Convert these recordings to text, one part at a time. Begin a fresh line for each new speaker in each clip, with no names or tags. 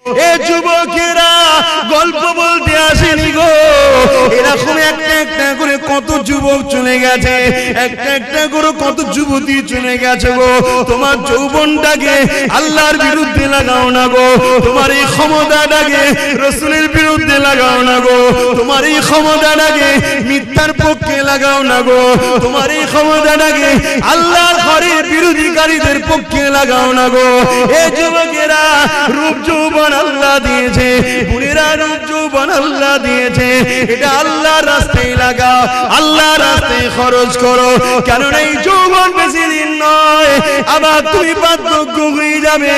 এ যুবকেরা গল্প বলতে আসেনি গো, এরকম একটা একটা করে কত যুবক চলে গেছে, একটা একটা করে কত যুবতী চলে গেছে গো। তোমার যৌবনটাকে আল্লাহর বিরুদ্ধে লাগাও না গো, তোমার এই ক্ষমতাটাকে রাসূলের বিরুদ্ধে লাগাও না গো, তোমার এই ক্ষমতাটাকে মিথ্যার পক্ষে লাগাও না গো, তোমার এই ক্ষমতাটাকে আল্লাহর ঘরের বিরোধীকারীদের পক্ষে লাগাও না গো। এ যুবকেরা রূপ যৌবন আল্লাহ দিয়েছে, বুড়িরা রূপ যৌবন আল্লাহ দিয়েছে, এটা আল্লাহর রাস্তায় লাগাও, আল্লাহর রাস্তায় খরচ করো, কেননা এই যৌবন বেশি দিন নয়, আবার তুমি বার্ধক্য হয়ে যাবে।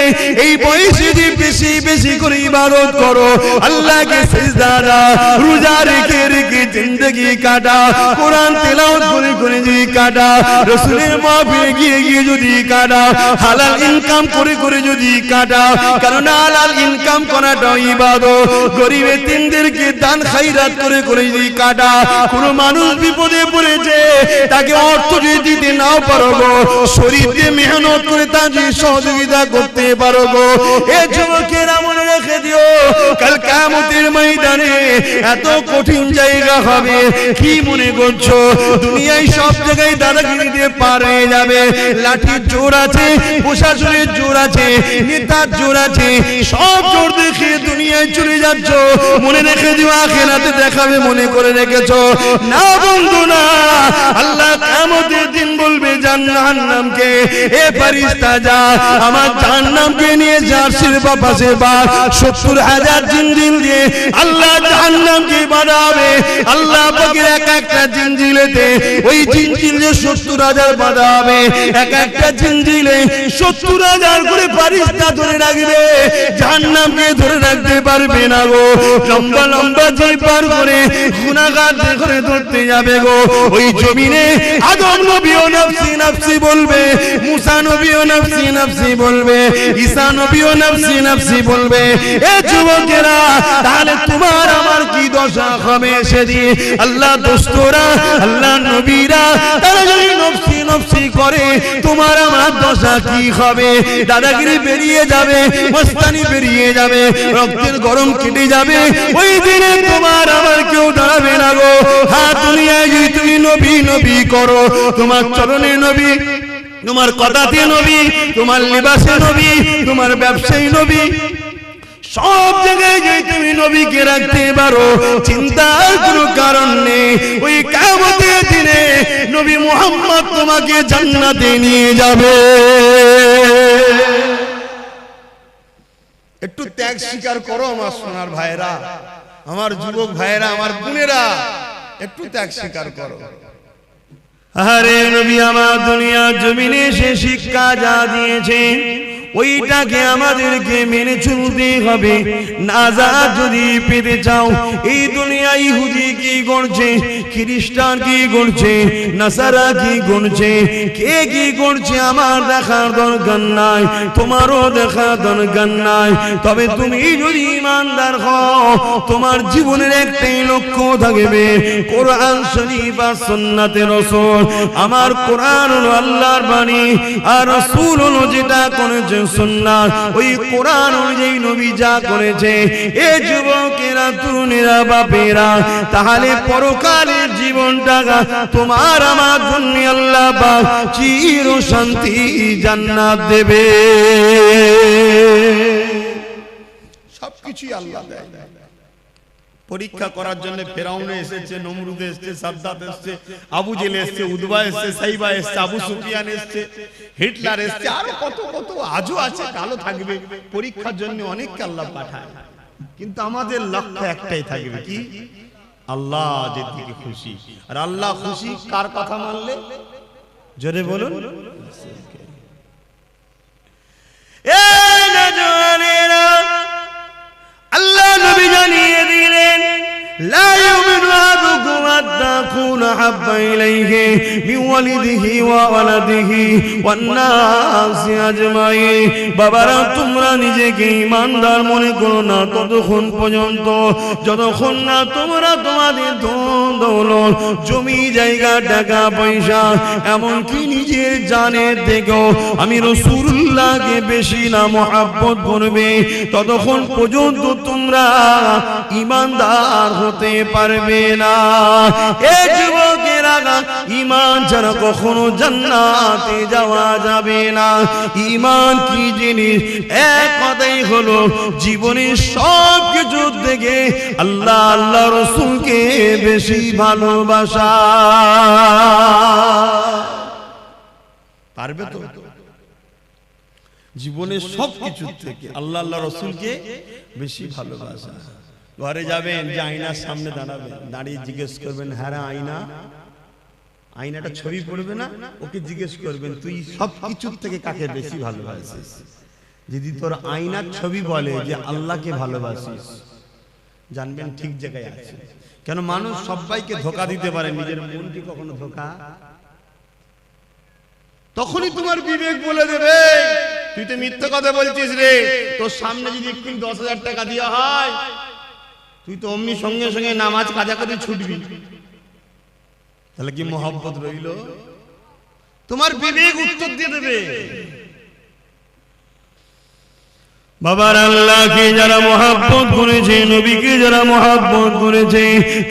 এই বয়সে যে বেশি বেশি করে ইবাদত করো, আল্লাহকে সিজদা দাও, রোজা রেখে রেখে জিন্দেগি কাটা, কোরআন তেলাওয়াত করে করে যদি কাটা, রাসূলের মাহফিলে গিয়ে গিয়ে যদি কাটা, হালাল ইনকাম করে করে যদি কাটা, কারণ হালাল ইনকাম করাটা ইবাদত, গরিব এতিমদেরকে দান খায়রাত করে করে যদি কাটা, কোন মানুষ বিপদে পড়েছে তাকে অর্থ যদি দিতে নাও পারো গো, শরীর দিয়ে মেহনত করে তার যদি সহযোগিতা করতে পারো গো। এ যুবকেরা মনে রেখে দিও, কাল কিয়ামতের ময়দানে এত কঠিন জায়গা হবে। কি মনে করছো দুনিয়ায় সব জায়গায় দাদাগিরি দিয়ে পার হয়ে যাবে? লাঠির জোর আছে, প্রশাসনের জোর আছে, নেতার জোর আছে, সব জোর দেখে দুনিয়ায় চলে যাচ্ছ। মনে রেখে দিও আখিরাতে দেখাবে মনে করে রেখেছো না বন্ধু না। আল্লাহ কিয়ামতের দিন বলবে জাহান্নামকে, এ ফেরেশতা যা আমার জাহান্নামকে নিয়ে জার্সির পাশে বা ৭০,০০০ জিনজিল দিয়ে আল্লাহ জাহান্নামকে বাঁধাবে। আল্লাহ পাকের এক একটা জিনজিলেতে ওই জিনজিলে ৭০,০০০ বাঁধা হবে, এক একটা জিনজিলে ৭০,০০০ করে ফেরেশতা ধরে রাখবে, জাহান্নামকে ধরে রাখতে পারবে না গো। লম্বা লম্বা যে পার করে গুনাহগার করে ধরতে যাবে গো। ওই জমিনে আদম নবীও নফসি নফসি বলবে, মুসা নবীও নফসি নফসি বলবে, ঈসা নবীও নফসি নফসি বলবে। এ যুবকেরা তাহলে তোমার আমার কি দশা হবে সেদিন? আল্লাহ দোস্তরা, আল্লাহ নবীরা তারা যদি নফসি নফসি করে, তোমার আমার দশা কি হবে? দাদাগিরি বেরিয়ে যাবে, মস্তানি বেরিয়ে যাবে, রক্তের গরম কেটে যাবে। ওই দিনে তোমার আমার কেউ দাঁড়াবে না গো। হ্যাঁ, দুনিয়ায় যদি তুমি নবী নবী করো, তোমার চরণে নবী, তোমার কথাতে নবী, তোমার লিবাসে নবী, তোমার ব্যবসায়ী নবী, সব জায়গায় যে তুমি নবীকে রাখতে পারো, চিন্তার কোনো কারণ নেই। ওই কিয়ামতের দিনে নবী মুহাম্মদ তোমাকে জান্নাতে নিয়ে যাবে। একটু ত্যাগ স্বীকার করো আমার সোনার ভাইরা, আমার যুবক ভাইরা, আমার বোনেরা, একটু ত্যাগ স্বীকার করো। আরে নবী আমার দুনিয়ার জমিনে সে শিক্ষা যা দিয়েছে ওইটাকে আমাদেরকে মেনে চলতে হবে। নাজাত যদি পেতে চাও, এই দুনিয়ায় ইহুদি কি করছে, খ্রিস্টান কি করছে, নাসারা কি করছে, কে কি করছে আমার দেখার দরকার নাই, তোমারও দেখার দরকার নাই। তবে তুমি যদি ইমানদার হও, তোমার জীবনের একটাই লক্ষ্য থাকবে, কোরআন শরীফ আর সুন্নাতে রাসূল। আমার কোরআন হলো আল্লাহর বাণী, আর রাসূল হলো যেটা করেছে সুন্নাত। ওই কোরআন অনুযায়ী নবী যা করেছে। এ যুবকেরা, তরুণেরা, বাপেরা, তাহলে পরকালের জীবনটা তোমার আমার জন্য আল্লাহ পাক চির শান্তি জান্নাত দেবে। সবকিছুই আল্লাহ দেয়। পরীক্ষা করার জন্য ফেরাউন এসেছে, নমরুদ এসেছে, সাদ্দাত এসেছে, আবু জেল এসেছে, উদবা এসেছে, সাইবা এসেছে, আবু সুফিয়ান এসেছে, হিটলার এসেছে, আর কত কত আজও আছে, কালো থাকবে। পরীক্ষার জন্য অনেককে আল্লাহ পাঠায়, কিন্তু আমাদের লক্ষ্য একটাই থাকবে, কি? আল্লাহ যেদিকে খুশি। আর আল্লাহ খুশি কার কথা মানলে? জোরে বলুন। এই নওজওয়ানেরা, আল্লাহ নবী জানিয়ে দিলেন, লা ইউমিনু আহাদুকুম হাত্তা আকুনা أحب إليه من والده وولده والناس أجمعين বাবারা তোমরা নিজেকে ঈমানদার মনে করো না ততক্ষণ পর্যন্ত যতক্ষণ না তোমরা তোমাদের ধন দৌলত জমি জায়গা টাকা পয়সা এমনকি নিজের জানের থেকেও আমি রাসূলুল্লাহকে বেশি না মহব্বত করবে ততক্ষণ পর্যন্ত তোমরা ঈমানদার হতে পারবে না। এই যুবকেরা ঈমান ছাড়া কখনো জান্নাতে যাওয়া যাবে না। ঈমান কি জিনিস? এক কথাই হলো জীবনের সব কিছু থেকে আল্লাহ আল্লাহ রাসূলকে বেশি ভালোবাসা। পারবে তো? জীবনের সব কিছু থেকে আল্লাহ আল্লাহ রাসূলকে বেশি ভালোবাসা। ঘরে যাবেন, যে আয়নার সামনে দাঁড়াবেন, দাঁড়িয়ে জিজ্ঞেস করবেন, হ্যাঁ আয়না, আয়নাটা ছবি পড়বে না, ওকে জিজ্ঞেস করবেন তুই সব কিছুর থেকে কাকে বেশি ভালোবাসিস? যদি তোর আয়নার ছবি বলে যে আল্লাহকে ভালোবাসিস, জানবেন ঠিক জায়গায় আছে। কেন মানুষ সবাইকে ধোঁকা দিতে পারে, নিজের মনকে কখনো ধোঁকা। তখনই তোমার বিবেক বলে দেবে তুই তো মিথ্যা কথা বলছিস রে। তোর সামনে যদি একটু 10,000 টাকা দেওয়া হয়, তুই তো অমনি সঙ্গে সঙ্গে নামাজ কাজা করে ছুটবি। তাহলে কি মহব্বত রইল? তোমার বিবেক উত্তর দিয়ে দেবে। বাবার আল্লাহকে যারা মহব্বত করেছে, নবীকে যারা মহব্বত করেছে,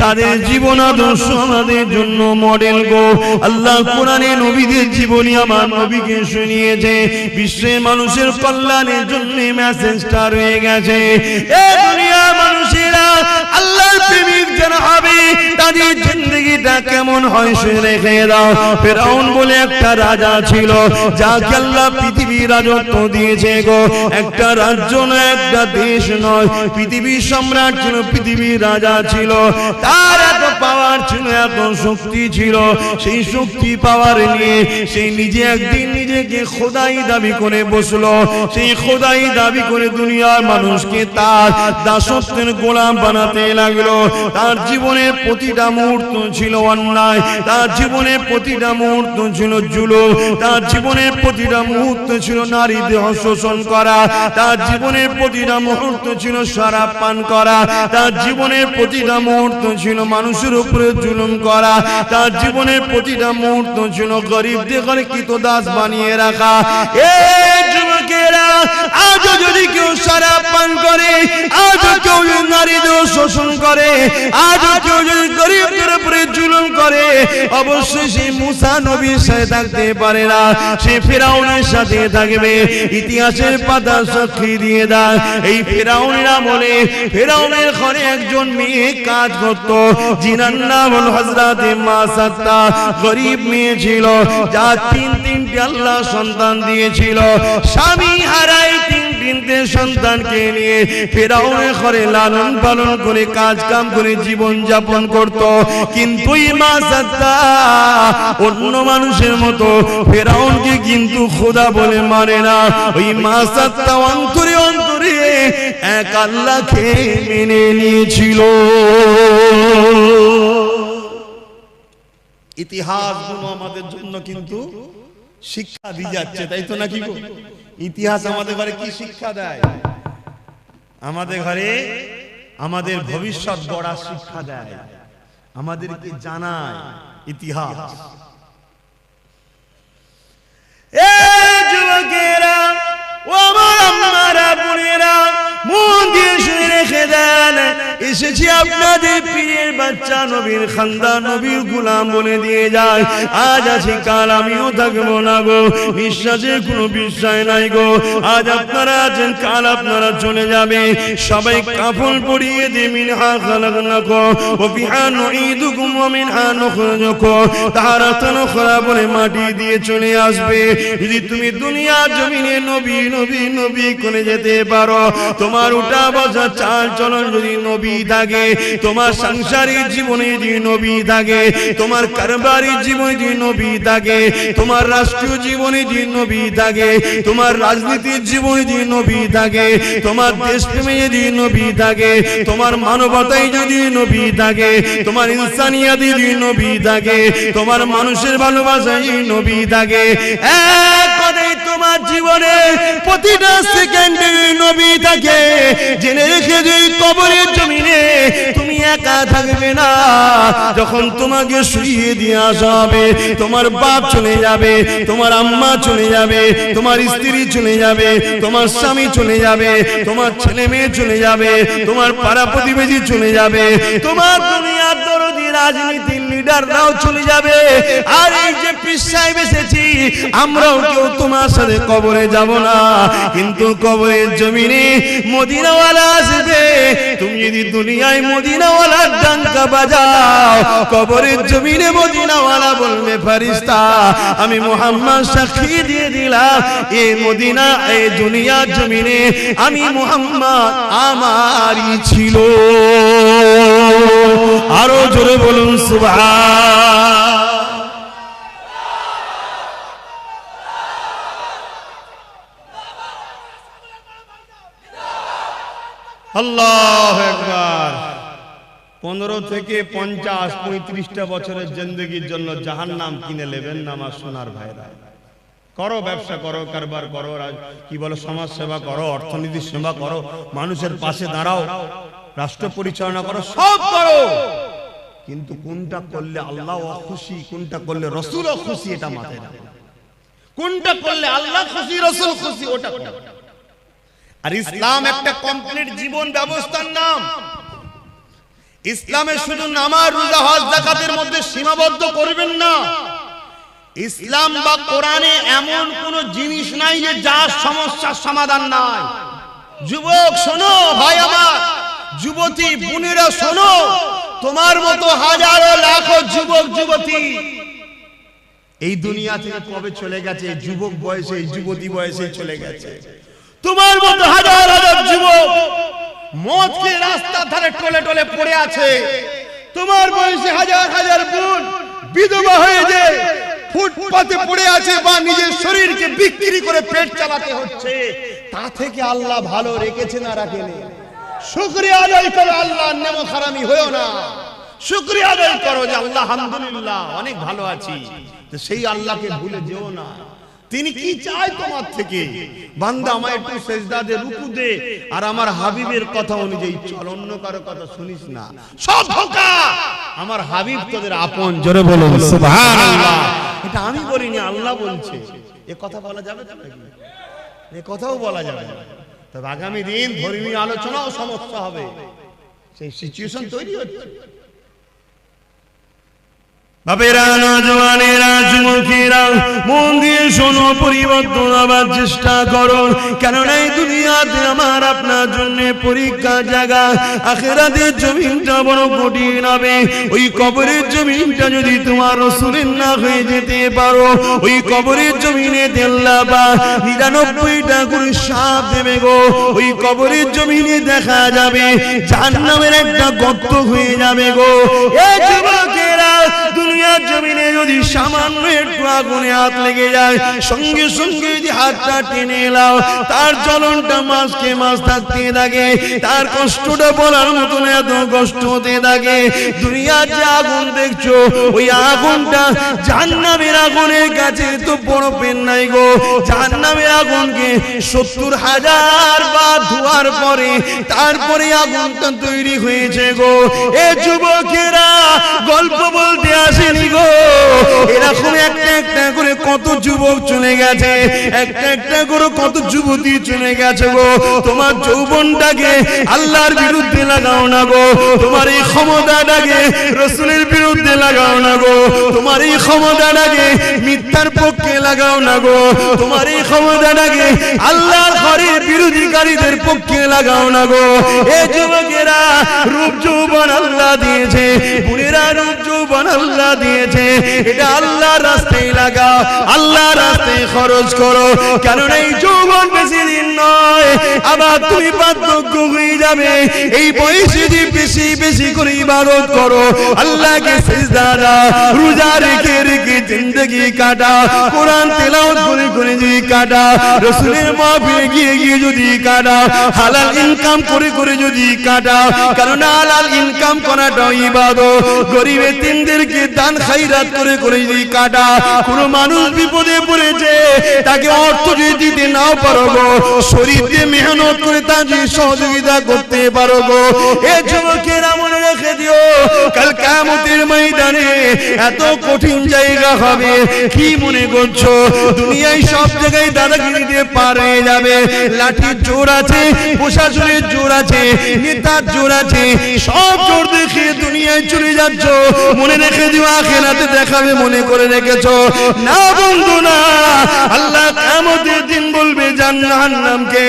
তাদের জীবন আদর্শ আমাদের জন্য মডেল গো। আল্লাহ কোরআনে নবীদের জীবনী আমার নবীকে শুনিয়েছে, বিশ্বের মানুষের কল্যাণের জন্য মেসেজটা রয়ে গেছে। এই দুনিয়ার মানুষেরা আল্লাহর প্রেমিক যারা হবে তাদের জিন্দেগিটা কেমন হয় সে রেখে দাও। ফেরাউন বলে একটা রাজা ছিল, যাকে আল্লাহ পৃথিবীর রাজত্ব দিয়েছে গো। একটা রাজ্য নয়, একটা দেশ নয়, পৃথিবীর সম্রাট ছিল, পৃথিবীর রাজা ছিল। তার এত পাওয়ার ছিল, এত শক্তি ছিল। সেই শক্তি পাওয়ার নিয়ে সেই নিজে একদিন নিজেকে খোদাই দাবি করে বসলো। সেই খোদাই দাবি করে দুনিয়ার মানুষকে তার দাসত্বের গোলাম বানাতে লাগলো। তার জীবনের প্রতিটা মুহূর্ত ছিল অন্যায়, তার জীবনের প্রতিটা মুহূর্ত ছিল জুলুম, তার জীবনের প্রতিটা মুহূর্ত ছিল নারী দেহ শোষণ করা, তার জীবনের প্রতিটা মুহূর্ত ছিল শরাব পান করা, তার জীবনের প্রতিটা মুহূর্ত ছিল মানুষের উপরে জুলুম করা, তার জীবনের প্রতিটা মুহূর্ত ছিল গরিবদের ঘরে কৃতদাস বানিয়ে রাখা। এই যুবকেরা, আজও যদি কেউ শরাব পান করে, আজও কেউ নারী দেহ শোষণ করে, আজও কেউ যদি গরিবদের উপরে জুলুম করে, অবশ্যই সে মুসা নবীর সাথে থাকতে পারে না, সে ফেরাউনের সাথে থাকবে। ইতিহাসের পাতা সাক্ষী দিয়ে দেয়, এই ফেরাউনের আমলে ফেরাউনের ঘরে একজন মেয়ে কাজ করত, যিনার নাম হল হযরতে মাসাত্তা। গরিব মেয়ে ছিল, যা তিনটে আল্লাহ সন্তান দিয়েছিল। স্বামী হারাই তিনটে সন্তানকে নিয়ে ফেরাউনের ঘরে লালন পালন করে কাজ কাম করে জীবন যাপন করত। কিন্তু এই মাসাত্তা অন্য মানুষের মতো ফেরাউনকে কিন্তু খোদা বলে মানে না। ওই মাসাত্তা অন্তরে অন্তরে এক আল্লাহকে মেনে নিয়েছিল। ইতিহাসগুলো আমাদের জন্য কিন্তু শিক্ষা দিয়ে যাচ্ছে, তাই তো নাকি? ইতিহাস আমাদের ঘরে কি শিক্ষা দেয়? আমাদের ঘরে আমাদের ভবিষ্যৎ গড়ার শিক্ষা দেয়, আমাদেরকে জানায় ইতিহাস। এই যুবকেরা, ও আমার আম্মারা, বোনেরা, মন দিয়ে শুনে রেখে দেন, এসেছি আপনাদের পীরের বাচ্চা, নবীর খানদান, নবীর গোলাম বলে দিয়ে যায়। আজ আছি, কাল আমিও থাকবো না গো। বিশ্বাসের কোনো বিষয় নাই গো। আজ আপনারা আছেন, কাল আপনারা চলে যাবে। সবাই কাফন পরিয়ে দিয়ে মিনহা খালাকনাকুম ওয়া ফিহা নুঈদুকুম ওয়া মিনহা নুখরিজুকুম তারাতান উখরা বলে মাটি দিয়ে চলে আসবে। যদি তুমি দুনিয়ার জমিনে নবী নবী নবী করে যেতে পারো, তোমার উঠা বসা চাল চলন যদি নবী থাকে, তোমার সাংসারিক জীবনে যদি নবী থাকে, তোমার কারবারিক জীবনে যদি নবী থাকে, তোমার রাষ্ট্রীয় জীবনে যদি নবী থাকে, তোমার রাজনীতির জীবনে যদি নবী থাকে, তোমার দেশপ্রেমে যদি নবী থাকে, তোমার মানবতায় যদি নবী থাকে, তোমার ইনসানিয়াতে যদি নবী থাকে, তোমার মানুষের ভালোবাসায় যদি নবী থাকে, এক কথায় তোমার জীবনে প্রতিটা সেকেন্ডে নবী থাকে, জেনে রেখে যে কবরের জমিনে তুমি একা থাকবে না। যখন তোমাকে শুইয়ে দিয়ে আসা হবে, তোমার বাপ চলে যাবে, তোমার আম্মা চলে যাবে, তোমার স্ত্রী চলে যাবে, তোমার স্বামী চলে যাবে, তোমার ছেলে মেয়ে চলে যাবে, তোমার পাড়া প্রতিবেশী চলে যাবে, তোমার দুনিয়ার দরদি রাজনীতির লিডাররাও চলে যাবে। আর এই যে পীর সাহেব এসেছি, আমরাও কেউ তোমার সাথে কবরে যাব না, কিন্তু কবরের জমিনে মদিনাওয়ালা আসবে। তুমি যদি দুনিয়ায় মদিনাওয়ালার ডাঙ্কা বাজাও, কবরের জমিনে মদিনাওয়ালা বলবে ফেরেশতা আমি মুহাম্মদ সাক্ষী দিয়ে দিলাম, এই মদিনা এই দুনিয়ার জমিনে আমি মুহাম্মদ আমারই ছিল। আরো জোরে বলুন সুবহান। আল্লাহু আকবার। 15 থেকে 50 35টা বছরের জিন্দেগির জন্য জাহান্নাম কিনে নেবেন না আমার সোনার ভাইরা। করো, ব্যবসা করো, কারবার করো, কি বলো, সমাজ সেবা করো, অর্থনীতির সেবা করো, মানুষের পাশে দাঁড়াও, রাষ্ট্র পরিচালনা করো, সব করো, কিন্তু কোনটা করলে আল্লাহ খুশি, কোনটা করলে রাসূল খুশি, এটা মাথায় রাখো। কোনটা করলে আল্লাহ খুশি, রাসূল খুশি, ওটা করো। আর ইসলাম একটা কমপ্লিট জীবন ব্যবস্থার নাম। ইসলামে শুধু নামাজ, রোজা, হজ, যাকাতের মধ্যে সীমাবদ্ধ করবেন না। ইসলাম বা কোরআনে এমন কোন জিনিস নাই যে যার সমস্যার সমাধান নাই। যুবক শোনো, ভাই আমার, যুবতী বোনেরা শোনো, তোমার মতো হাজারো লাখো যুবক যুবতী এই দুনিয়া থেকে কবে চলে গেছে, যুবক বয়সে, এই যুবতী বয়সে চলে গেছে। তোমার মতো হাজার হাজার যুবক মদ খেয়ে রাস্তার ধারে টলে টলে পড়ে আছে। তোমার বয়সে হাজার হাজার বোন বিধবা হয়ে যায়, ফুটপাতে পড়ে আছে, বা নিজের শরীরকে বিক্রি করে পেট চালাতে হচ্ছে। তা থেকে আল্লাহ ভালো রেখেছে না রাখেনি? শুকরিয়া আদায় করো, আল্লাহর নেমত হারামি হয়ো না। শুকরিয়া আদায় করো যে আল্লাহ আলহামদুলিল্লাহ অনেক ভালো আছি। তো সেই আল্লাহকে ভুলে যেও না। তিনি কি চায় তোমার থেকে? বান্দা আমায় একটু সেজদা দে, রুকু দে, আর আমার হাবিবের কথা অনুযায়ী চল, অন্য কারো কথা শুনিস না, সব ধোঁকা। আমার হাবিব তোদের আপন। জোরে বলুন সুবহানাল্লাহ। এটা আমি বলিনি, আল্লাহ বলছে। এ কথা বলা যাবে তো নাকি? এ কথাও বলা যাবে না। তবে আগামী দিন ধর্মীয় আলোচনাও সমস্যা হবে, সেই সিচুয়েশন তৈরি হচ্ছে। বাপেরা, নওজওয়ানেরা, যুবকেরা, মন দিয়ে শোনো, পরিবর্তন হবার চেষ্টা করো। কেননা এই দুনিয়াতে আমার আপনার জন্য পরীক্ষার জায়গা। আখিরাতের জমিনটা বড় কঠিন হবে। ওই কবরের জমিনটা যদি তোমার রাসূলের না হয়ে যেতে পারো, ওই কবরের জমিনে আল্লাহ বা 99টা করে সাপ দেবে গো। ওই কবরের জমিনে দেখা যাবে জাহান্নামের একটা গর্ত হয়ে যাবে গো। এই যুবকেরা, দুনিয়ার জমিনে যদি সামান্য একটু আগুনে হাত লেগে যায়, সঙ্গে সঙ্গে যদি হাতটা টেনে এলাও, তার জ্বলনটা মাসকে মাস থাকতে থাকে, তার কষ্টটা বলার মতন এত কষ্ট হতে থাকে। দুনিয়ার যে আগুন দেখছো, ওই আগুনটা জাহান্নামের আগুনের কাছে তো বড় পেন নাই গো। জাহান্নামের আগুনকে 70,000 বার ধোয়ার পরে তারপরে আগুনটা তৈরি হয়েছে গো। এ যুবকেরা, গল্প বলতে আসেনি গো। এরকম একটা একটা করে কত যুবক চলে গেছে, একটা একটা করে কত যুবতী চলে গেছে গো। তোমার যৌবনটাকে আল্লাহর বিরুদ্ধে লাগাও না গো। তোমার এই ক্ষমতাটাকে রাসূলের বিরুদ্ধে লাগাও না গো। তোমার এই ক্ষমতাটাকে মিথ্যার পক্ষে লাগাও না গো। তোমার এই ক্ষমতাটাকে আল্লাহর ঘরের বিরোধীকারীদের পক্ষে লাগাও না গো। এ যুবকেরা, রূপ যৌবন আল্লাহ দিয়েছে, বুড়েরা রূপ যৌবন যৌবন আল্লাহ দিয়েছে, এটা আল্লাহর রাস্তায় লাগাও, আল্লাহর রাস্তায় খরচ করো, কারণ এই যৌবন বেশি দিন নয়, আবার তুমি বার্ধক্য হয়ে যাবে। এই বয়সে যদি বেশি বেশি করে ইবাদত করো, আল্লাহকে সিজদা দাও, রোজা রেখে রেখে জিন্দেগি কাটা, কোরআন তেলাওয়াত করে করে যদি কাটা, রাসূলের মাহফিলে গিয়ে গিয়ে যদি কাটা, হালাল ইনকাম করে করে যদি কাটা, কারণ হালাল ইনকাম করাটাও ইবাদত। গরিব এতিমদেরকে দান খায়রাত করে করে যদি কাটা, কোন মানুষ বিপদে পড়েছে তাকে অর্থ যদি দিতে নাও পারো গো, শরীর দিয়ে মেহনত করে তা যদি সহযোগিতা করতে পারো গো, এ যুবকেরা মনে রেখে দিও, কাল কিয়ামতের ময়দানে এত কঠিন জায়গা হবে। কি মনে করছো দুনিয়ায় সব জায়গায় দাদাগিরি দিয়ে পার হয়ে যাবে? লাঠির জোর আছে, প্রশাসনের জোর আছে, নেতার জোর আছে, সব জোর দেখে দুনিয়ায় চলে যাচ্ছ, মনে রেখে দিও আখিরাতে দেখাবে মনে করে রেখেছো না বন্ধু না। আল্লাহ কিয়ামতের দিন বলবে জাহান্নামকে,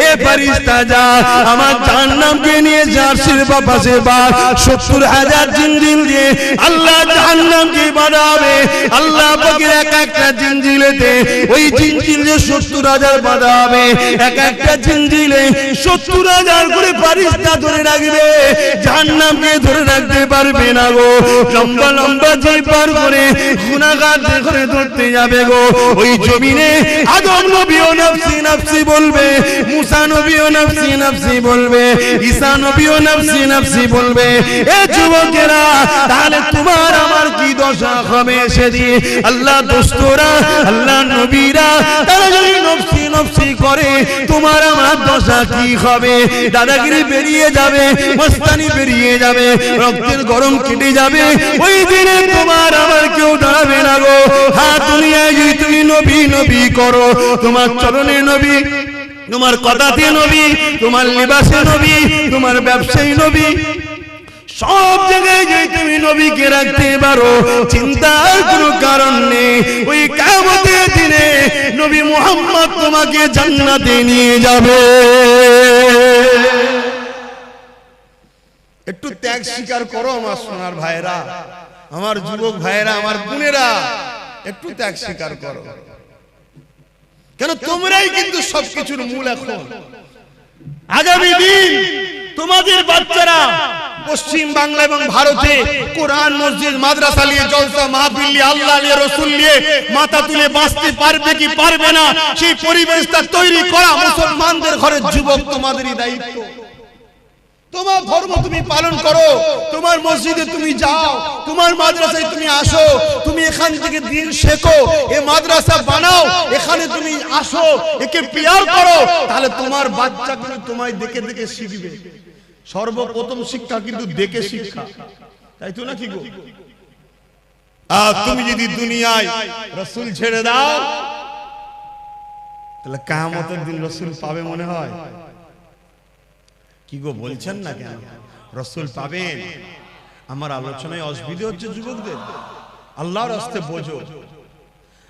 এ ফেরেশতা যা আমার জাহান্নামকে নিয়ে জার্সির পাশে বা 70,000 জিনজিল দিয়ে আল্লাহ জাহান্নামকে বাঁধাবে। আল্লাহ পাকের এক একটা জিনজিলেতে ওই জিনজিলে 70,000 বাঁধা হবে, এক একটা জিনজিলে 70,000 করে ফেরেশতা ধরে রাখবে, জাহান্নামকে ধরে রাখতে পারবে না গো। লম্বা লম্বা জিল পার করে গুনাহগার করে ধরতে যাবে গো। ওই জমিনে আদম নবীও নফসি নফসি বলবে, মুসা নবীও নফসি নফসি বলবে, ঈসা নবীও নফসি নফসি বলবে। এ যুবকেরা, তাহলে তোমার আমার কি দশা হবে সেদিন? আল্লাহ দোস্তরা, আল্লাহ নবীরা তারা যদি নফসি নফসি করে, তোমার আমার দশা কি হবে? দাদাগিরি বেরিয়ে যাবে, মস্তানি বেরিয়ে যাবে, রক্তের গরম কেটে যাবে। ওই দিনে তোমার আমার কেউ দাঁড়াবে না গো। হ্যাঁ, দুনিয়ায় যদি তুমি নবী নবী করো, তোমার চরণে নবী, তোমার কথাতে নবী, তোমার লিবাসে নবী, তোমার ব্যবসায়ী নবী, সব জায়গায় যদি তুমি নবীকে রাখতে পারো, চিন্তার কোনো কারণ নেই। ওই কিয়ামতের দিনে নবী মুহাম্মদ তোমাকে জান্নাতে নিয়ে যাবে। একটু ত্যাগ স্বীকার করো আমার সোনার ভাইরা, আমার যুবক ভাইরা, আমার বোনেরা, একটু ত্যাগ স্বীকার করো। কেন তোমরাই কিন্তু সবকিছুর মূল। এখন আগামী দিন তোমাদের বাচ্চারা পশ্চিম বাংলা এবং ভারতে কোরআন, মসজিদ, মাদ্রাসা নিয়ে, জলসা মাহফিল নিয়ে, আল্লাহ নিয়ে, রাসূল নিয়ে মাথা তুলে বাঁচতে পারবে কি পারবে না, সেই পরিবেশটা তৈরি করা মুসলমানদের ঘরের যুবক তোমাদেরই দায়িত্ব। তোমার ধর্ম তুমি পালন করো, তোমার মসজিদে তুমি যাও, তোমার মাদ্রাসায় তুমি আসো, তুমি এখান থেকে দিন শেখো, এই মাদ্রাসা বানাও, এখানে তুমি আসো, একে পিয়ার করো, তাহলে তোমার বাচ্চা কিন্তু তোমায় দেখে দেখে শিখবে। সর্বপ্রথম শিক্ষা কিন্তু দেখে শিক্ষা, তাই তো নাকি গো? আর তুমি যদি দুনিয়ায় রাসূল ছেড়ে দাও, তাহলে কিয়ামতের দিন রাসূল পাবে মনে হয়? কি গো বলছেন না কেন? রাসূল পাবেন। আমার আলোচনায় অসুবিধা হচ্ছে যুবকদের? আল্লাহর রাস্তায় বোঝো।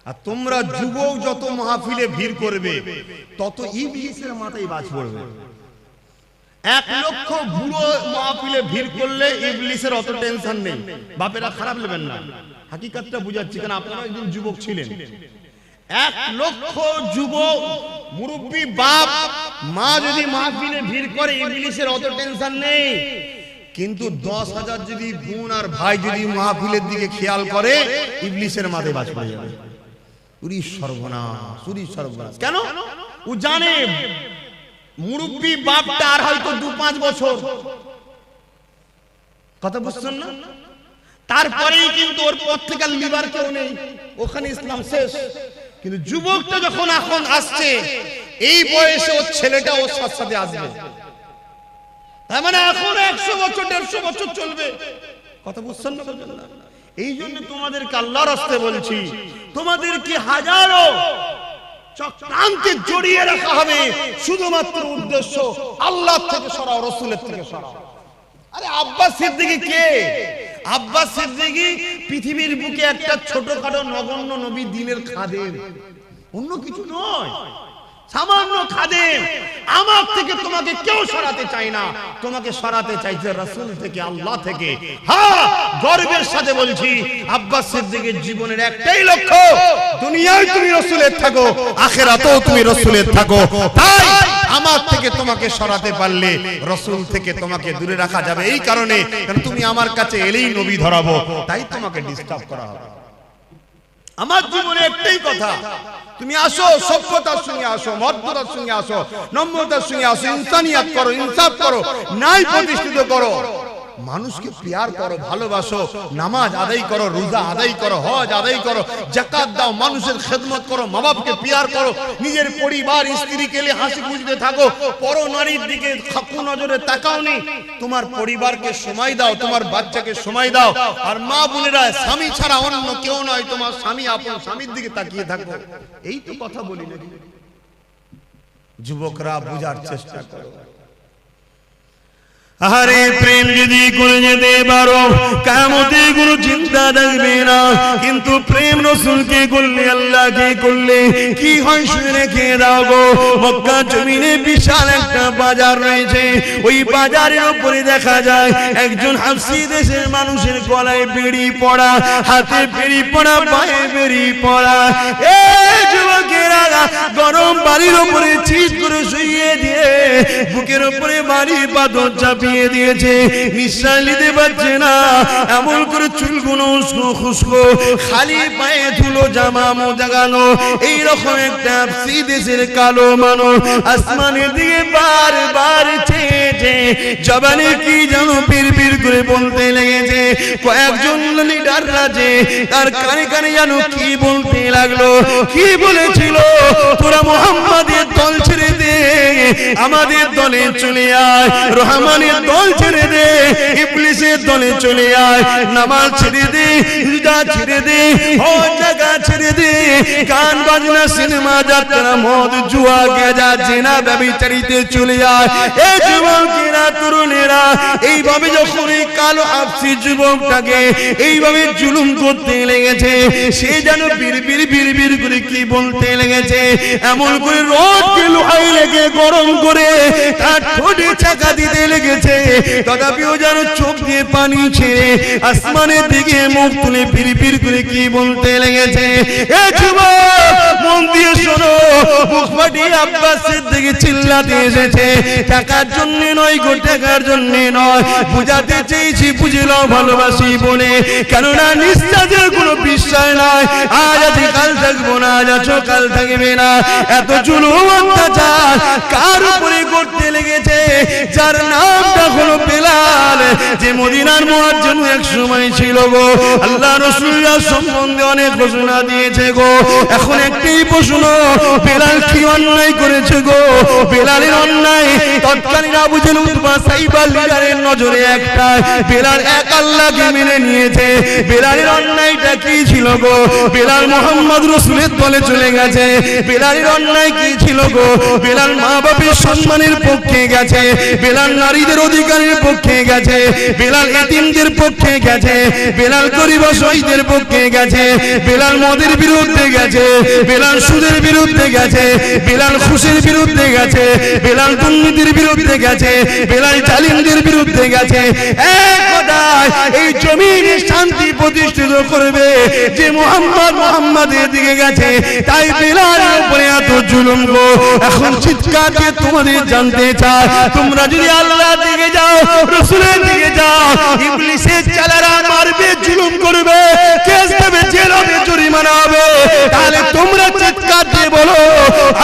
আর তোমরা যুবক যত মাহফিলে ভিড় করবে, তত ইবলিসের মাথায় বাজ পড়বে। 1 লক্ষ বুড়ো মাহফিলে ভিড় করলে ইবলিসের অত টেনশন নেই। বাপেরা খারাপ নেবেন না, হাকিকতটা বুঝাচ্ছি, কারণ আপনারা একদিন যুবক ছিলেন। 1 লক্ষ যুবক মুরব্বী বাপ মা যদি মাহফিলে ভিড় করে, ইবলিসের অত টেনশন নেই। কিন্তু 10,000 যদি বোন আর ভাই যদি মাহফিলের দিকে খেয়াল করে, ইবলিসের মাথায় বাজ পড়ে যাবে। উরি সর্বনাশ, উরি সর্বনাশ। কেন? ও জানে মুরব্বী বাপটা আর হয়তো 2-5 বছর, কথা বুঝছেন না? তারপরেই কিন্তু ওর পর থেকে লিবার কেউ নেই, ওখানে ইসলাম শেষ। কিন্তু যুবকটা যখন এখন আসছে, এই বয়সে ওর ছেলেটা ওর সাথে আসবে, তার মানে এখন 100 বছর 150 বছর চলবে, কথা বুঝছেন না? এই জন্য তোমাদেরকে আল্লাহর রাস্তায় বলছি, তোমাদেরকে হাজারো চক্রান্তে জড়িয়ে রাখা হবে, শুধুমাত্র উদ্দেশ্য আল্লাহ থেকে সরাও, রাসূলের থেকে সরাও। আরে আব্বাস সিদ্দিকী কে? আব্বাস সিদ্দিকী পৃথিবীর বুকে একটা ছোটখাটো নগণ্য নবী, দ্বীনের খাদেম, অন্য কিছু নয়। সামান্য খাদেম, আমার থেকে তোমাকে কেউ সরাতে চায় না, তোমাকে সরাতে চাইছে রাসূল থেকে, আল্লাহ থেকে। হ্যাঁ, গর্বের সাথে বলছি, আব্বাস সিদ্দিকের জীবনের একটাই লক্ষ্য, দুনিয়ায় তুমি রাসূলের থাকো, আখিরাতেও তুমি রাসূলের থাকো। তাই আমার থেকে তোমাকে সরাতে পারলে রাসূল থেকে তোমাকে দূরে রাখা যাবে, এই কারণে কারণ তুমি আমার কাছে এলেই নবী ধরাবো, তাই তোমাকে ডিস্টার্ব করা হবে। আমার জীবনে একটাই কথা, তুমি আসো, সভ্যতার সঙ্গে আসো, মর্যাদার সঙ্গে আসো, নম্রতার সঙ্গে আসো, ইনসানিয়াত করো, ইনসাফ করো, ন্যায় প্রতিষ্ঠিত করো, মানুষকে প্যার করো, ভালোবাসো, নামাজ আদায় করো, রোজা আদায় করো, হজ আদায় করো, যাকাত দাও, মানুষের খেদমত করো, মা বাপকে প্যার করো, নিজের পরিবার স্ত্রীকে নিয়ে হাসি খুশিতে থাকো, পর নারীর দিকে খাকু নজরে তাকাও নি, তোমার পরিবারকে সময় দাও, তোমার বাচ্চাকে সময় দাও। আর মা বোনেরা, স্বামী ছাড়া অন্য কেউ নয়, তোমার স্বামী আপন স্বামীর দিকে তাকিয়ে থাকো। এই তো কথা বলি নাকি? যুবকরা বুঝার চেষ্টা করো। আরে প্রেম যদি করে যেতে পারো, কিয়ামতে কোনো চিন্তা থাকবে না। কিন্তু প্রেম রাসূলকে করলে, আল্লাহকে করলে কি হয় শুনে রেখে দাও গো। মক্কা জমিনে বিশাল একটা বাজার রয়েছে, ওই বাজারের উপরে দেখা যায় একজন হাবশী দেশের মানুষের গলায় বেড়ি পড়া, হাতে বেড়ি পড়া, পায়ে বেড়ি পড়া। এই যুবকেরা গরম বালির উপরে চিৎ করে শুইয়ে দিয়ে বুকের উপরে বাড়ি পাথর চাপিয়ে দিয়েছে, নিঃশ্বাস নিতে পারছে না, এমন করে চুলগুলো উস্কো খুস্কো, খালি পায়ে ধুলো, জামা মোজাগানো, এইরকম একটা হাবশী দেশের কালো মানুষ আসমানের দিকে বারবার চেয়েছে, জবানে কি যেন পিরপির করে বলতে লেগেছে। কয়েকজন লিডার রাজে তার কানে কানে যেন কি বলতে লাগলো, কি বলেছিল, তোরা মুহাম্মাদের দল ছেড়ে দে, আমাদের দলে চলে আয়, রহমানের দল ছেড়ে দে, ইবলিসের দলে চলে আয়, নামাজ ছেড়ে দে, রোজা ছেড়ে দে, হজ জাকাত ছেড়ে দে, গান বাজনা, সিনেমা, যাত্রা, মদ, জুয়া, গাঁজা, জিনা, ব্যভিচারিতে চলে আয়। এই যুবকেরা, তরুণেরা এইভাবে যখন এই কালো হাবশী যুবকটাকে এইভাবে জুলুম করতে লেগেছে, সে যেন বিড়বিড় বিড়বিড় করে কি বলতে লেগেছে, এমন করে রোদকে লোহায় লেগে গরম করে তার ঠোঁটে চাকা দিতে লেগেছে, তথাপিও যেন চোখ দিয়ে পানি ছেড়ে আসমানের দিকে মুখ তুলে বিড়বিড় করে কি বলতে লেগেছে। এ যুবক, মন দিয়ে শোনো, মুখ ফাটিয়ে আব্বাস সিদ্দিক চিল্লাতে এসেছে, টাকার জন্য নয় গো, টাকার জন্য নয়, বুঝাতে চেয়েছি, বুঝে নাও ভালোবাসি বলে, কেননা নিঃশ্বাসের কোনো বিশ্বাস নাই, আজ আছি কাল থাকবো না, আজ আছো কাল থাকবে না। এত জুলুম অত্যাচার কার উপরে করতে লেগেছে, যার নামটা হলো বেলাল, যে মদিনার মুয়াজ্জিন এক সময় ছিল গো। আল্লাহ রাসূলের সম্বন্ধে অনেক ঘোষণা দিয়েছে গো। এখন একটাই প্রশ্ন, বেলাল কি অন্যায় করেছে গো? বেলালের অন্যায় তৎকালীন আবু জেহেল, উতবা, সাইবা লিডারের নজরে একটা, বেলাল এক আল্লাহকে মেনে নিয়েছে। বেলালের অন্যায়টা কি ছিল গো? বেলাল মুহাম্মদ রাসূলের দলে চলে গেছে। বেলালের অন্যায় কি ছিল গো? বেলাল মা বাপের সম্মানের পক্ষে গেছে, বেলাল নারীদের অধিকারের পক্ষে গেছে, বেলাল এতিমদের পক্ষে গেছে, বেলাল গরিব অসহায়দের পক্ষে গেছে, বেলাল মদের বিরুদ্ধে গেছে, বেলাল সুদের বিরুদ্ধে গেছে, বেলাল ঘুষের বিরুদ্ধে গেছে, বেলাল দুর্নীতির বিরুদ্ধে গেছে, বেলাল জালিমদের বিরুদ্ধে গেছে। এক কথায় এই জমিনে শান্তি প্রতিষ্ঠিত করবে যে মুহাম্মাদের দিকে গেছে, তাই বেলালের উপরে এত জুলুম গো। এখন চিৎকার দিয়ে তোমাদের জানতে চাই, তোমরা যদি আল্লাহর দিকে যাও, রাসূলের দিকে যাও, ইবলিসের চালারা মারবে, জুলুম করবে, কেস দেবে, জেল হবে, জরিমানা হবে, তাহলে তোমরা চিৎকার দিয়ে বলো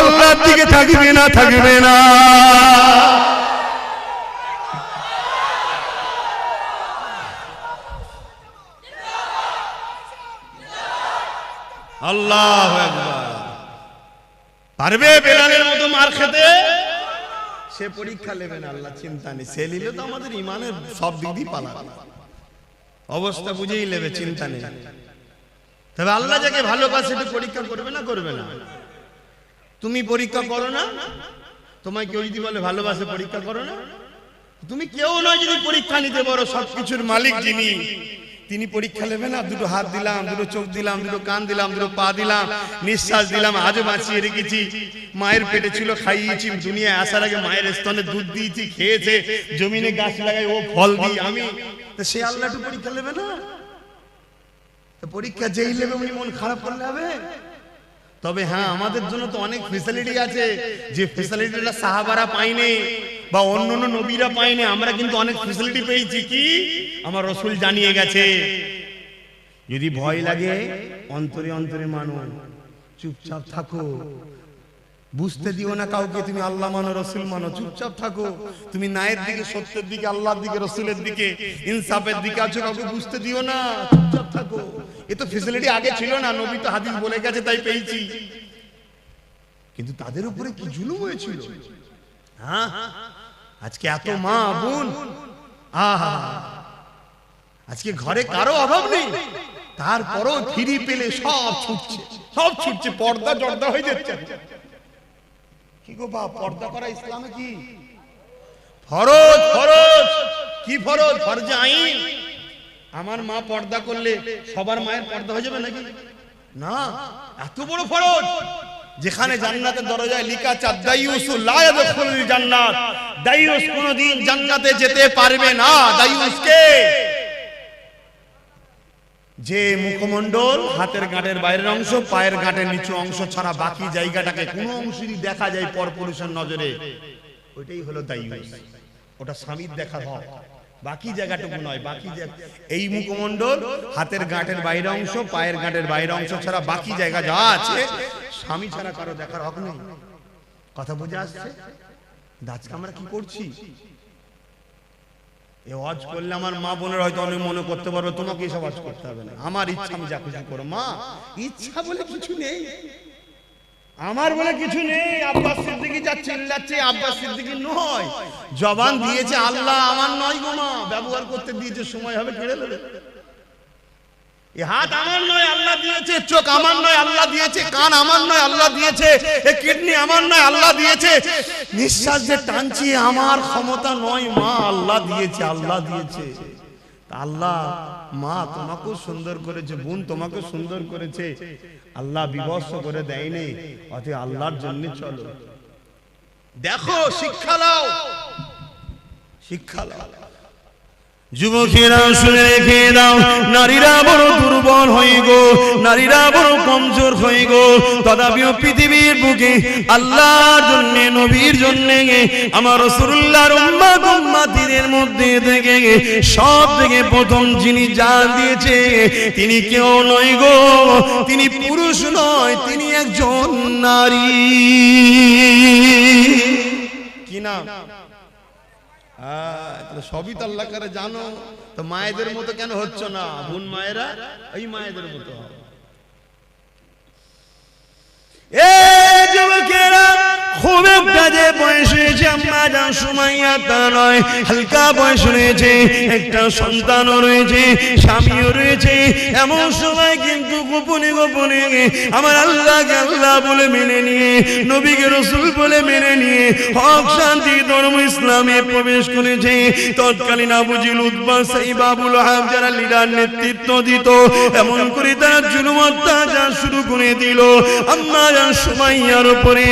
আল্লাহর দিকে থাকবে না, থাকবে না? আল্লাহু আকবার। পারবে বেলালের মতো মার খেতে? সে পরীক্ষা নেবে না, আল্লাহ চিন্তা নেই, সে নিলে তো আমাদের ইমানের সব দিক দিয়ে পালাবে, অবস্থা বুঝেই নেবে, চিন্তা নেই। তবে আল্লাহ যাকে ভালোবাসে একটু পরীক্ষা করবে না, করবে না? তুমি পরীক্ষা করো না? তোমায় কেউ যদি বলে ভালোবাসে, পরীক্ষা করো না? তুমি কেউ নয় যদি পরীক্ষা নিতে পারো, সবকিছুর মালিক যিনি, তিনি পরীক্ষা নেবে না, দুটো হাত দিলাম, দুটো চোখ দিলাম, দুটো কান দিলাম, দুটো পা দিলাম, নিঃশ্বাস দিলাম, আজও বাঁচিয়ে রেখেছি। মায়ের পেটে ছিল, খাইয়েছি, দুনিয়ায় আসার আগে মায়ের স্তনে দুধ দিয়েছি, খেয়েছে, জমিনে গাছ লাগাই ও ফল দিই আমি, তো সে আল্লাহ একটু পরীক্ষা নেবে না? পরীক্ষা যেই নেবে উনি মন খারাপ করলে হবে? তবে হ্যাঁ, আমাদের জন্য তো অনেক ফেসিলিটি আছে, যে ফেসিলিটিটা সাহাবারা পায়নি বা অন্যান্য নবীরা পায়নি, আমরা কিন্তু অনেক ফেসিলিটি পেয়েছি। কি? আমার রাসূল জানিয়ে গেছে। যদি ভয় লাগে অন্তরে অন্তরে মানো, চুপচাপ থাকো, বুঝতে দিও না কাউকে তুমি আল্লাহ মানো, রাসূল মানো, চুপচাপ থাকো। তুমি ন্যায়ের দিকে, সত্যের দিকে, আল্লাহর দিকে, রাসূলের দিকে, ইনসাফের দিকে আছো, কাউকে বুঝতে দিও না, চুপচাপ থাকো। এ তো ফেসিলিটি আগে ছিল না, নবী তো হাদিস বলে গেছে তাই পেয়েছি। কিন্তু তাদের উপরে কি জুলুম হয়েছিল! হ্যাঁ, আজকে এত মা বোন, আহা, আজকে ঘরে কারো অভাব নেই, তারপরও ফিরি পেলে সব ছুটছে, সব ছুটছে, পর্দা জর্দা হয়ে যাচ্ছে। কি গো বাপ, পর্দা করা ইসলামে কি ফরজ? ফরজ কি ফরজ? ফরজে আইন। আমার মা পর্দা করলে সবার মায়ের পর্দা হয়ে যাবে নাকি? না, এত বড় ফরজ, যেখানে জান্নাতের দরজায় লেখা আছে দাইয়ুসু লা ইয়াদখুলুল জান্নাত, দাইয়ুস কোনদিন জান্নাতে যেতে পারবে না। দাইয়ুস কে? যে মুখমণ্ডল, হাতের গাঁটের বাইরের অংশ, পায়ের গাঁটের নিচু অংশ ছাড়া বাকি জায়গাটাকে কোনো অংশই দেখা যায় পরপুরুষের নজরে, ওইটাই হলো দাইয়ুস। ওটা স্বামীর দেখা হয়, বাকি জায়গাটুকু নয়। বাকি এই মুখমণ্ডল, হাতের গাঁটের বাইরের অংশ, পায়ের গাঁটের বাইরের অংশ ছাড়া বাকি জায়গা যা আছে স্বামী ছাড়া কারো দেখার হক নেই। কথা বুঝে আসছে? আজকে আমরা কি করছি? এই ওয়াজ করলে আমার মা বোনের হয়তো অনেক মনে করতে পারবে তোমাকে এসব ওয়াজ করতে হবে না, আমার ইচ্ছা আমি যা খুশি করো। মা, ইচ্ছা বলে কিছু নেই, আমার বলে কিছু নেই। আব্বাস সিদ্দিকী যা চিল্লাচ্ছে, আব্বাস সিদ্দিকী নয়, জবান দিয়েছে আল্লাহ, আমার নয় গো মা, ব্যবহার করতে দিয়েছে, সময় হবে কেড়ে নেবে। এই হাত আমার নয়, আল্লাহ দিয়েছে। চোখ আমার নয়, আল্লাহ দিয়েছে। কান আমার নয়, আল্লাহ দিয়েছে। এই কিডনি আমার নয়, আল্লাহ দিয়েছে। নিঃশ্বাস যে টানছি আমার ক্ষমতা নয়, মা আল্লাহ দিয়েছে, আল্লাহ দিয়েছে। আল্লাহ, মা তোমাকেও সুন্দর করেছে, বোন তোমাকেও সুন্দর করেছে, আল্লাহ বিবস্ত করে দেয়নি। অতএব আল্লাহর জন্য চলো, দেখো, শিক্ষা নাও, শিক্ষা নাও। যুবকেরা শুনে রেখে দাও, নারীরা বড় দুর্বল হয়ে গো, নারীরা বড় কমজোর হয়ে গো, তথাপিও পৃথিবীর বুকে আল্লাহর জন্য, নবীর জন্য, আমার রাসূলুল্লাহর উম্মত উম্মতিদের মধ্যে থেকে সব থেকে প্রথম যিনি জান দিয়েছে, তিনি কেউ নয় গো, তিনি পুরুষ নয়, তিনি একজন নারী। কি নাম? সবই তো আল্লাহ করে জানো, তো মায়েদের মতো কেন হচ্ছ না? বোন মায়েরা এই মায়েদের মতো। যুবকেরা, খুব একটা যে বয়স হয়েছে আম্মা জান সুমাইয়া তা নয়, হালকা বয়স রয়েছে, একটা সন্তানও রয়েছে, স্বামীও রয়েছে, এমন সময় কিন্তু গোপনে গোপনে আমার আল্লাহকে আল্লাহ বলে মেনে নিয়ে, নবীকে রাসূল বলে মেনে নিয়ে হক শান্তি ধর্ম ইসলামে প্রবেশ করেছে। তৎকালীন আবু জিল, উতবা, সাইবা, আবু লাহাব যারা লিডার নেতৃত্ব দিত, এমন করে তারা জুলুম অত্যাচার শুরু করে দিল আম্মা জান সুমাইয়ার উপরে।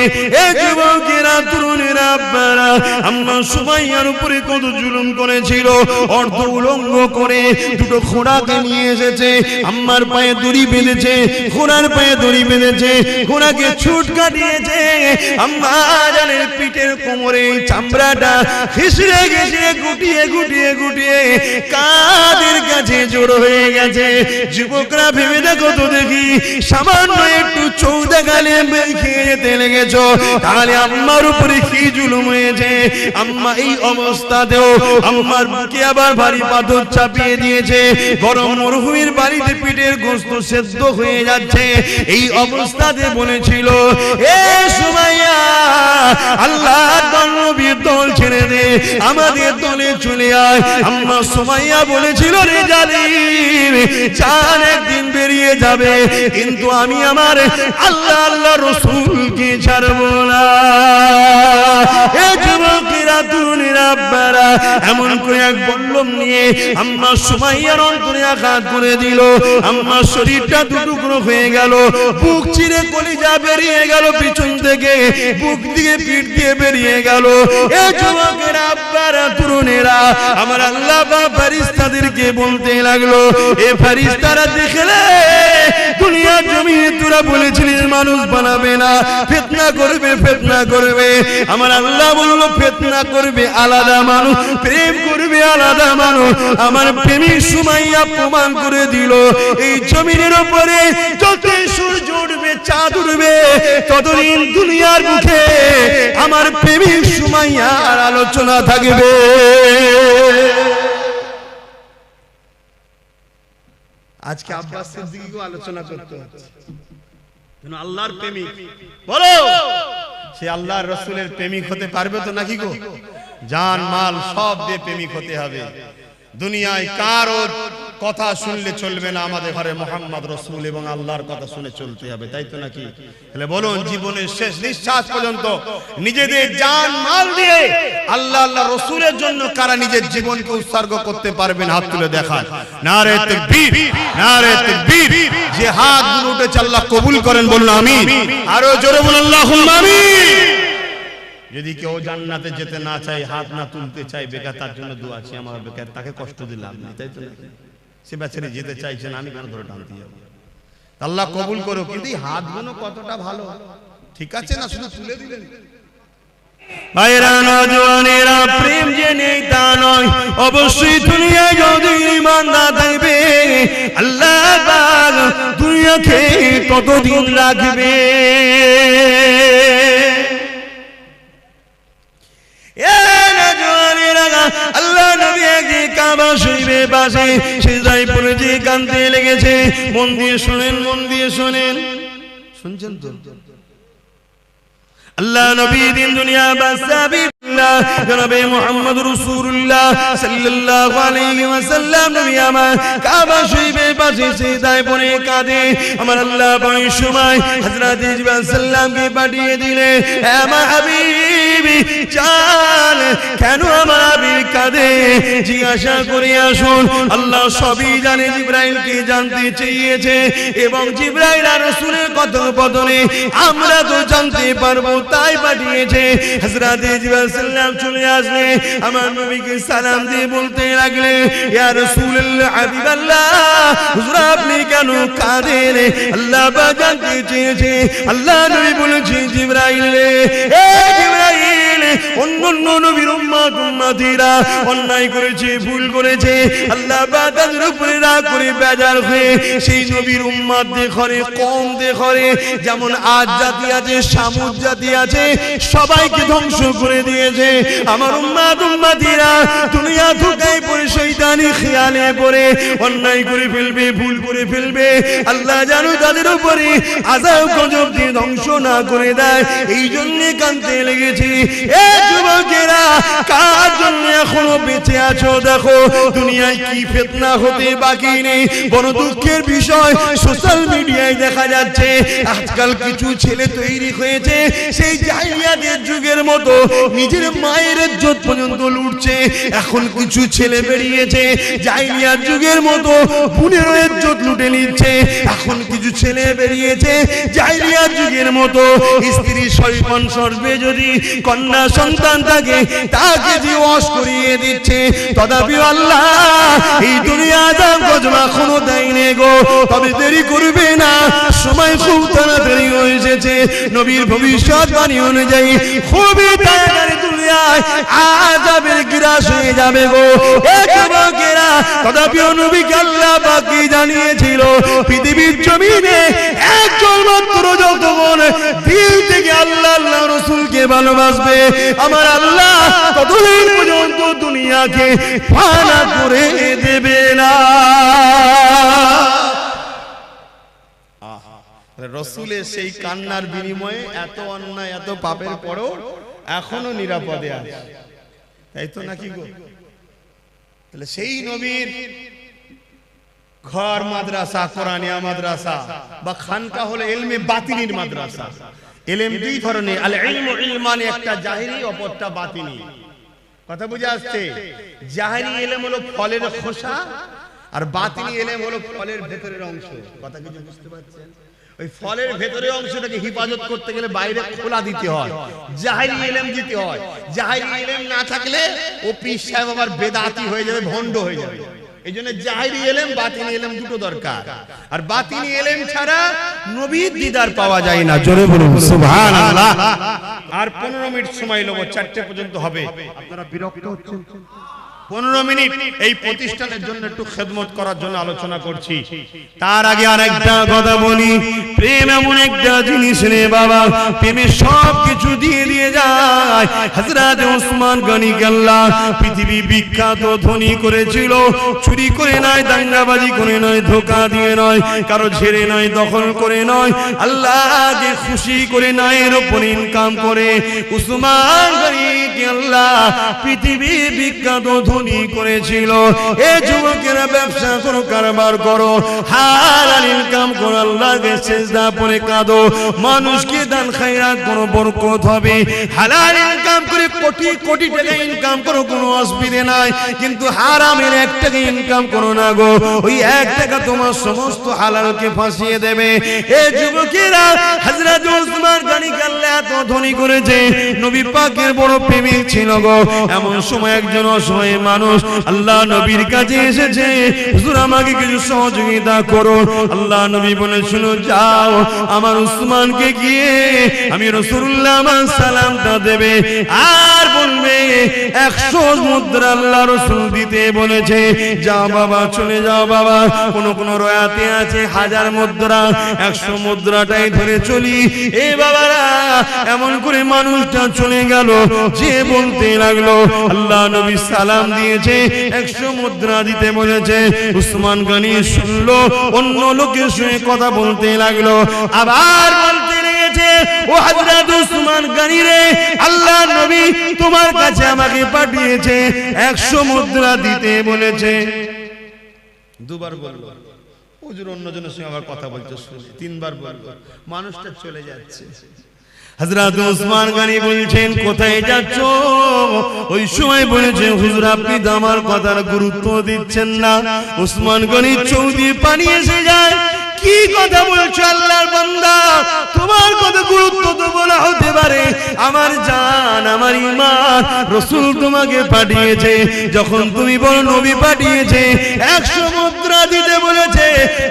যুবকেরা, তরুণেরা, আব্বারা, আম্মা সুমাইয়ার উপরে কত জুলুম করেছিল। অর্ধ উলঙ্গ করে দুটো ঘোড়াকে নিয়ে এসেছে, আম্মার পায়ে দড়ি বেঁধেছে, ঘোড়ার পায়ে দড়ি বেঁধেছে, ঘোড়াকে ছুট কাটিয়েছে। আম্মা জানের পিঠের কোমরে চামড়াটা ঘিসড়ে ঘিসড়ে গুটিয়ে গুটিয়ে গুটিয়ে কাদের কাছে জড়ো হয়ে গেছে। যুবকরা ভেবে দেখো তো দেখি, সামান্য একটু চৌদা গালে খেয়ে যেতে লেগেছ, তাহলে আম্মার উপরে কি জুলুম হয়েছে। আম্মা এই অবস্থাতেও আম্মার বুকে আবার ভারী পাথর চাপিয়ে দিয়েছে, গরম মরুভূমির বাড়িতে পিঠের গোশত সেদ্ধ হয়ে যাচ্ছে। এই অবস্থাতে বলেছিল, এ সুমাইয়া, আল্লাহর নবীর দল ছেড়ে দে, আমাদের দলে চলে আয়। আম্মা সুমাইয়া বলেছিল, রে জালিম, জান একদিন বেরিয়ে যাবে, কিন্তু আমি আমার আল্লাহ আল্লাহ রাসূলকে ছাড়বো না। এ যুবকেরা, তরুণেরা, আব্বারা এমন করে এক বল্লম নিয়ে আম্মা সুমাইয়ার অন্তরে আঘাত করে দিল। আম্মার শরীরটা দুটুকরো হয়ে গেল, বুক চিরে কলিজা বেরিয়ে গেল, পিছন থেকে বুক দিয়ে পিঠ দিয়ে বেরিয়ে গেল। এ যুবকেরা, আব্বারা, তরুণেরা, আমার আল্লাহ বা ফেরেশতাদেরকে বলতে লাগলো, এ ফেরেশতারা দেখলে দুনিয়ার জমিনে তোরা বলেছিলিস মানুষ বানাবে না, ফিতনা করবে, ফিতনা করবে। আমার আল্লাহ বলল ফিতনা করবে আলাদা মানুষ, প্রেম করবে আলাদা মানুষ। আমার প্রেমিক সুমাইয়া প্রমাণ করে দিল, এই জমিনের উপরে যত সূর্য উঠবে, চাঁদ উঠবে, ততদিন দুনিয়ার মুখে আমার প্রেমিক সুমাইয়ার আলোচনা থাকবে। আজকে আব্বাস সিদ্দিকীকেও আলোচনা করতে হচ্ছে, যেন আল্লাহর প্রেমিক। বলো, সে আল্লাহর রাসূলের প্রেমিক হতে পারবে তো নাকি গো? জান মাল সব দিয়ে প্রেমিক হতে হবে। দুনিয়ায় কারো কথা শুনলে চলবে না, আমাদের ঘরে মুহাম্মদ রাসূল এবং আল্লাহর কথা শুনে চলতে হবে, তাই তো নাকি? তাহলে বলুন, জীবনের শেষ নিঃশ্বাস পর্যন্ত নিজেদের জান মাল দিয়ে আল্লাহ আল্লাহ রাসূলের জন্য কারা নিজের জীবনকে উৎসর্গ করতে পারবেন? হাত তুলে দেখান। নারে তাকবীর, নারে তাকবীর। যে হাতগুলো উঠেছে আল্লাহ কবুল করেন, বলুন আমিন। আরো জোরে বলুন আল্লাহুম্মা আমিন। যদি কেউ জান্নাতে যেতে না চায়, হাত না তুলতে চায়, বেকার, তার জন্য দোয়া আছে। আমার বেকার, তাকে কষ্ট দিলাম না, তাই তো? সে বেচারি যেতে চাইছেন, আমি কেন ধরে টানতে যাবো? আল্লাহ কবুল করো। কিন্তু এই হাতগুলো কতটা ভালো, ঠিক আছে না? শুধু তুলে দিলেন। ভাইরা, নওজওয়ানেরা, প্রেম যে নেই তা নয়, অবশ্যই দুনিয়ায় যদি ঈমান না থাকবে, আল্লাহ পাক দুনিয়াকে ততদিন রাখবে। আল্লাহ নবী একদিন কাবা শরীফের পাশে সিজদায় পড়ে যে কাঁদতে লেগেছে। মন দিয়ে শুনেন, মন দিয়ে শোনেন, শুনছেন তো? আল্লাহ নবী দিন দুনিয়া বাসাবি জনাবে মুহাম্মদ রাসূলুল্লাহ সাল্লাল্লাহু আলাইহি ওয়াসাল্লাম নবী আমার কাবা শরীফের পাশে সিজদায় পড়ে কাঁদে। আমার আল্লাহ বড় সময় হযরত জিবরাইল সাল্লামকে পাঠিয়ে দিলে, আমার হাবিবি চাল কেন আমার হাবিব কাঁদে জিজ্ঞাসা করে আসুন। আল্লাহ সবই জানে, জিবরাইলকে জানতে চেয়েছে এবং জিবরাইল আর রাসূলের কথোপকথনে আমরা তো জানতে পারবো, তাই পাঠিয়েছে। হযরত জিবরাইল সাল্লাম চলে আসলে আমার নবীকে সালাম দিয়ে বলতে লাগলে, ইয়া রাসূলুল্লাহ, হাবিবাল্লাহ, হুজুর আপনি কেন কাঁদেন? আল্লাহ পাক জানতে চেয়েছে। আল্লাহ নবী বলেছে, জিবরাইল রে, এ জিবরাইল, অন্যান্য নবীর উম্মতিরা অন্যায় করেছে, ভুল করেছে, আল্লাহ পাক তাদের উপরে রাগ করে বেজার হয়ে সেই নবীর উম্মতদের ঘরে কম দেখরে, যেমন আজ জাতি আছে, সামুদ জাতি আছে, সবাইকে ধ্বংস করে দিয়েছে। আমার উম্মতিরা দুনিয়া ধোঁকায় পড়ে শয়তানি খেয়ালে পড়ে অন্যায় করে ফেলবে, ভুল করে ফেলবে। আল্লাহ জানো তাদের উপরে আযাব গজব দিয়ে ধ্বংস না করে দেয়, এই জন্য কাঁদতে লেগেছি। এ যুবকেরা, কার জন্য এখনো বেঁচে আছো? দেখো দুনিয়ায় কি ফিতনা হতে বাকি নেই। বড় দুঃখের বিষয়, সোশ্যাল মিডিয়ায় দেখা যাচ্ছে আজকাল কিছু ছেলে তৈরি হয়েছে সেই জাহিলিয়াতের যুগের মতো, নিজের মায়ের ইজ্জত পর্যন্ত লুটছে। এখন কিছু ছেলে বেরিয়েছে জাহিলিয়াত যুগের মতো বোনের ইজ্জত লুটে নিচ্ছে। এখন কিছু ছেলে বেরিয়েছে জাহিলিয়াত যুগের মতো স্ত্রী সৈপন সর্বে যদি কন্যা সন্তান থাকে তাকে দিবস করিয়ে দিচ্ছে। তথাপি আল্লাহ এই দুনিয়া দাম গজব এখনো দেয়নি গো। তবে দেরি করবে না, সময় খুব তাড়াতাড়ি হয়ে এসেছে। নবীর ভবিষ্যৎবাণী অনুযায়ী খুবই তাড়াতাড়ি দুনিয়ায় আযাবের গ্রাস হয়ে যাবে গো। এ যুবকেরা, তথাপি নবীকে আল্লাহ পাক জানিয়েছিল পৃথিবীর জমিনে একজন মাত্র যতক্ষণ দিল থেকে আল্লাহ আল্লাহ রাসূলকে ভালোবাসবে, আমার আল্লাহ ততদিন পর্যন্ত দুনিয়াকে ফানা করে দেবে না। রাসূলের সেই কান্নার বিনিময়ে এত অন্যায়, এত পাপের পরেও এখনো নিরাপদে আছে, তাই তো নাকি গো? তাহলে সেই নবীর ঘর মাদ্রাসা, কোরআনিয়া মাদ্রাসা বা খানকা হলো ইলমে বাতিনির মাদ্রাসা। ইলম দুই ধরনের, আল ইলমু ইলমানি, একটা জাহিরি অপরটা বাতিনি। কথা বুঝে আসছে? জাহেরি ইলম হলো ফলের খোসা, আর বাতিনি ইলম হলো ফলের ভেতরের অংশ। কথা কিছু বুঝতে পারছেন? ওই ফলের ভেতরের অংশটাকে হিফাজত করতে গেলে বাইরে খোলা দিতে হয়, জাহেরি ইলম দিতে হয়। জাহেরি ইলম না থাকলে ও পীর সাহেব আবার বেদাতি হয়ে যাবে, ভণ্ড হয়ে যাবে। এই জন্য জাহেরি ইলম বাতিনি ইলম দুটো দরকার। আর বাতিনি ইলম ছাড়া নবীর দিদার পাওয়া যায় না। জোরে বলুন সুবহানাল্লাহ। আর 15 মিনিট সময় নেব, 4টে পর্যন্ত হবে। আপনারা বিরক্ত হচ্ছেন? 15 মিনিট এই প্রতিষ্ঠানের জন্য একটু খেদমত করার জন্য আলোচনা করছি। তার আগে আরেকটা কথা বলি, প্রেম এমন একটা জিনিস রে বাবা, প্রেমে সব কিছু দিয়ে দিয়ে যায়। হযরত ওসমান গনি আল্লাহ পৃথিবী বিখ্যাত ধনী করেছিল। চুরি করে নয়, দাঙ্গাবাজি করে নয়, ধোঁকা দিয়ে নয়, কারো ঝেড়ে নয়, দখল করে নয়, আল্লাহকে খুশি করে নয়, এর উপর ইনকাম করে ওসমান গনি আল্লাহ পৃথিবী বিখ্যাত করেছিল। এই যুবকেরা ব্যবসা করো, কারবার করো, হালাল ইনকাম করো, আল্লাহকে সিজদা পড়ে কাঁদো, মানুষকে দান খায়রাত করো, বরকত হবে। হালাল ইনকাম করে কোটি কোটি টাকা ইনকাম করো, কোনো অসুবিধা নাই, কিন্তু হারামের 1 টাকা ইনকাম করো না গো, ওই 1 টাকা তোমার সমস্ত হালালকে ফাঁসিয়ে দেবে। এই যুবকেরা হযরত ওসমান গনি আল্লাহ এত ধনী করেছে, নবী পাকের বড় প্রেমিক ছিল গো। এমন সময় একজন অসহায় মানুষ আল্লাহ নবীর কাছে এসেছে, হুজুর আমাকে কিছু সহযোগিতা করুন। আল্লাহ নবী বলে, শুনো, যাও আমার উসমানকে গিয়ে আমি রাসূলুল্লাহ আমার সালামটা দেবে, আর বলবে 100 মুদ্রা আল্লাহ রাসূল দিতে বলেছে। যাও বাবা, চলে যাও বাবা। কোন রয়াতে আছে 1000 মুদ্রা, 100 মুদ্রাটাই ধরে চলি। এ বাবারা, এমন করে মানুষটা চলে গেল, যে বলতে লাগলো আল্লাহ নবী সালাম দিয়েছে, 100 মুদ্রা দিতে বলেছে। উসমান গনি শুনলো, অন্য লোকের সঙ্গে কথা বলতে লাগলো, আবার বলতে লেগেছে, ও হযরত উসমান গনি রে, আল্লাহ নবী তোমার কাছে আমাকে পাঠিয়েছে, 100 মুদ্রা দিতে বলেছে। দুবার বলল, হুজুর অন্যজনের সঙ্গে আবার কথা বলতে শুনি। 3বার বলল, মানুষটা চলে যাচ্ছে। হযরত ওসমান গনি বলছেন, কোথায় যাচ্ছ? ওই সময় বলেছে, হুজুর আপনি তো আমার কথার গুরুত্ব দিচ্ছেন না। ওসমান গনি চৌদি পানি এসে যায়, কি কথা বলছো আল্লাহর বান্দা, তোমার কথা গুরুত্ব তো বলা হতে পারে, আমার জান, আমার ঈমান, রাসূল তোমাকে পাঠিয়েছে। যখন তুমি বলো নবী পাঠিয়েছে, 100 মুদ্রা দিতে বলেছে,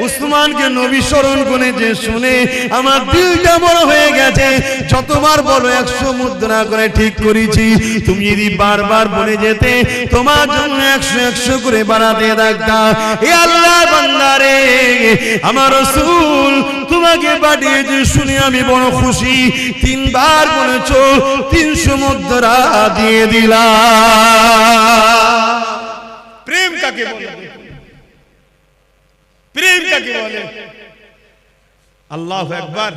উসমানকে নবী স্মরণ করেছে, শুনে আমার দিলটা বড় হয়ে গেছে। যতবার বলো 100 মুদ্রা করে ঠিক করেছি, তুমি যদি বারবার বলে যেতে, তোমার জন্য 100 করে বাড়াতে থাকতাম। এ আল্লাহর বান্দা রে, আমার রাসূল তোমাকে পাঠিয়েছে শুনে আমি বড় খুশি। 3বার বলেছো, 300 মুদ্রা দিয়ে দিলাম। প্রেম কাকে বলে? প্রেম কাকে বলে? আল্লাহু আকবার।